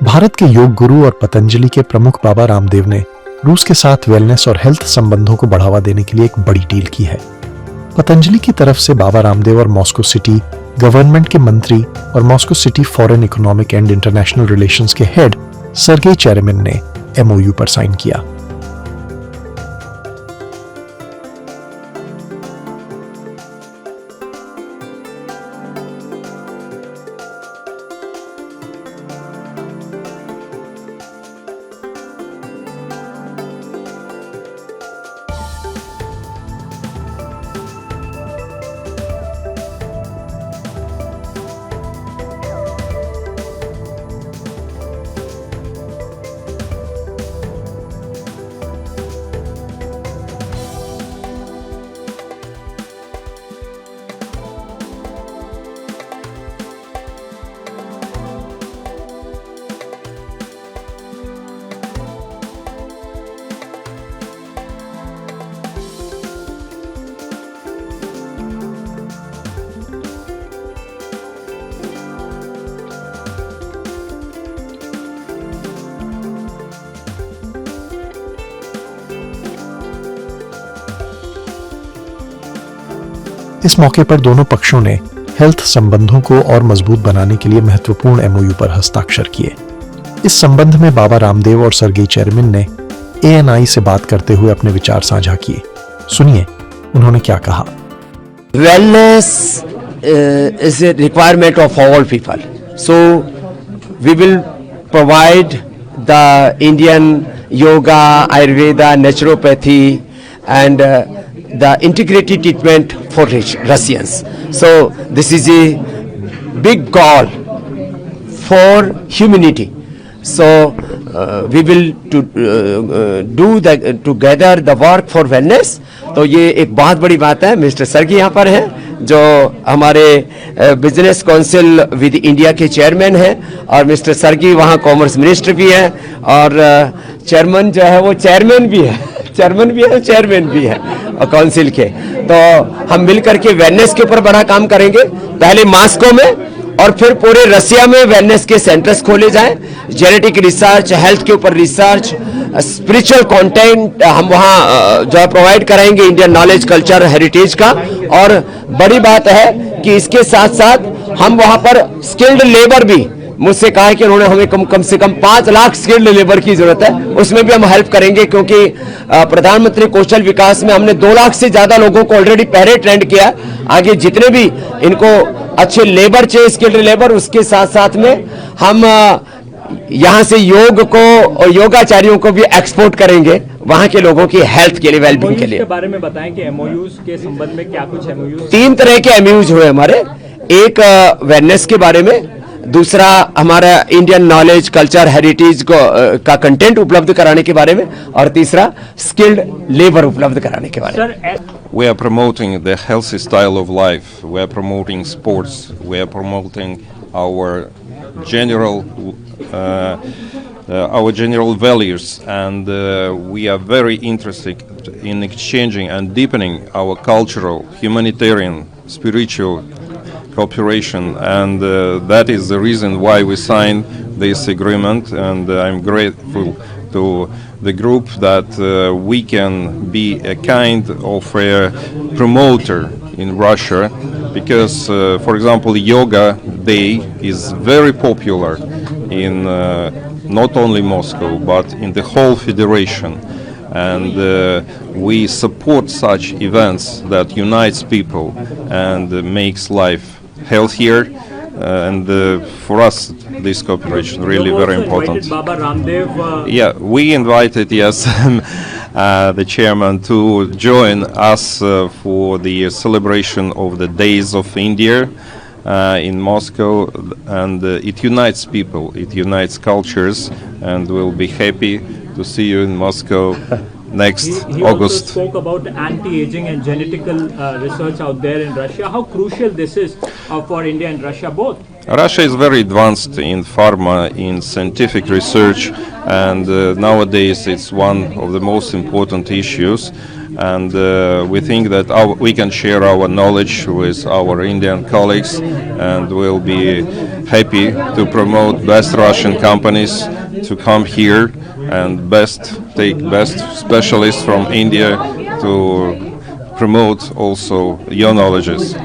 भारत के योग गुरु और पतंजलि के प्रमुख बाबा रामदेव ने रूस के साथ वेलनेस और हेल्थ संबंधों को बढ़ावा देने के लिए एक बड़ी डील की है। पतंजलि की तरफ से बाबा रामदेव और मॉस्को सिटी गवर्नमेंट के मंत्री और Moscow city foreign economic and international relations के हेड सर्गेई चेरेमिन ने MOU पर साइन किया। इस मौके पर दोनों पक्षों ने हेल्थ संबंधों को और मजबूत बनाने के लिए महत्वपूर्ण MOU पर हस्ताक्षर किए। इस संबंध में बाबा रामदेव और सर्गेई चेरेमिन ने ANI से बात करते हुए अपने विचार साझा किए। सुनिए उन्होंने क्या कहा। Wellness is a requirement of all people. So we will provide the Indian yoga, Ayurveda, naturopathy and the integrated treatment for Russians. So this is a big goal for humanity. So we will do together the work for wellness. तो ये एक बहुत बड़ी बात है। Mister सर्गी यहाँ पर हैं जो हमारे बिजनेस काउंसिल विद इंडिया के चेयरमैन हैं और मिस्टर सर्गी वहाँ कॉमर्स मिनिस्टर भी हैं और चेयरमैन जो है वो चेयरमैन भी है, चेयरमैन भी है और काउंसिल के। तो हम मिलकर के वेलनेस के ऊपर बड़ा काम करेंगे, पहले मॉस्को में और फिर पूरे रसिया में वेलनेस के सेंटर्स खोले जाएं, जेनेटिक रिसर्च, हेल्थ के ऊपर रिसर्च, स्पिरिचुअल कंटेंट हम वहाँ जो है प्रोवाइड कराएंगे, इंडियन नॉलेज, कल्चर, हेरिटेज का। और बड़ी बात है कि इसके साथ साथ हम वहाँ पर स्किल्ड लेबर भी, मुझसे कहा है कि उन्होंने हमें कम से कम 5 लाख स्किल्ड लेबर की जरूरत है, उसमें भी हम हेल्प करेंगे क्योंकि प्रधानमंत्री कौशल विकास में हमने 2 लाख से ज्यादा लोगों को ऑलरेडी पहले ट्रेंड किया। आगे जितने भी इनको अच्छे लेबर चाहिए, स्किल्ड लेबर, उसके साथ साथ में हम यहाँ से योग को और योगाचार्यों को भी एक्सपोर्ट करेंगे वहाँ के लोगों की हेल्थ के लिए, वेलबींग के लिए। के बारे में बताएं कि MOUs के संबंध में क्या कुछ MOUs? 3 तरह के MOUs हुए हमारे। एक वेलनेस के बारे में, दूसरा हमारा इंडियन नॉलेज, कल्चर, हेरिटेज को का कंटेंट उपलब्ध कराने के बारे में, और तीसरा स्किल्ड लेबर उपलब्ध कराने के बारे में। We are promoting the healthy style of life. We are promoting sports. We are promoting our general values, and we are very interested in exchanging and deepening our cultural, humanitarian, spiritual cooperation, and that is the reason why we signed this agreement. And I'm grateful to the group that we can be a kind of a promoter in Russia, because for example, Yoga Day is very popular in not only Moscow but in the whole federation, and we support such events that unites people and makes life healthier, and for us this cooperation really very important. Baba Ramdev, yeah, we invited, yes, the chairman to join us for the celebration of the Days of India in Moscow, and it unites people, it unites cultures, and we'll be happy to see you in Moscow next he August. also spoke about anti-aging and genetical research out there in Russia. How crucial this is for India and Russia both? Russia is very advanced in pharma, in scientific research, and nowadays it's one of the most important issues. and we think that we can share our knowledge with our Indian colleagues, and we'll be happy to promote best Russian companies to come here and take best specialists from India to promote also your knowledges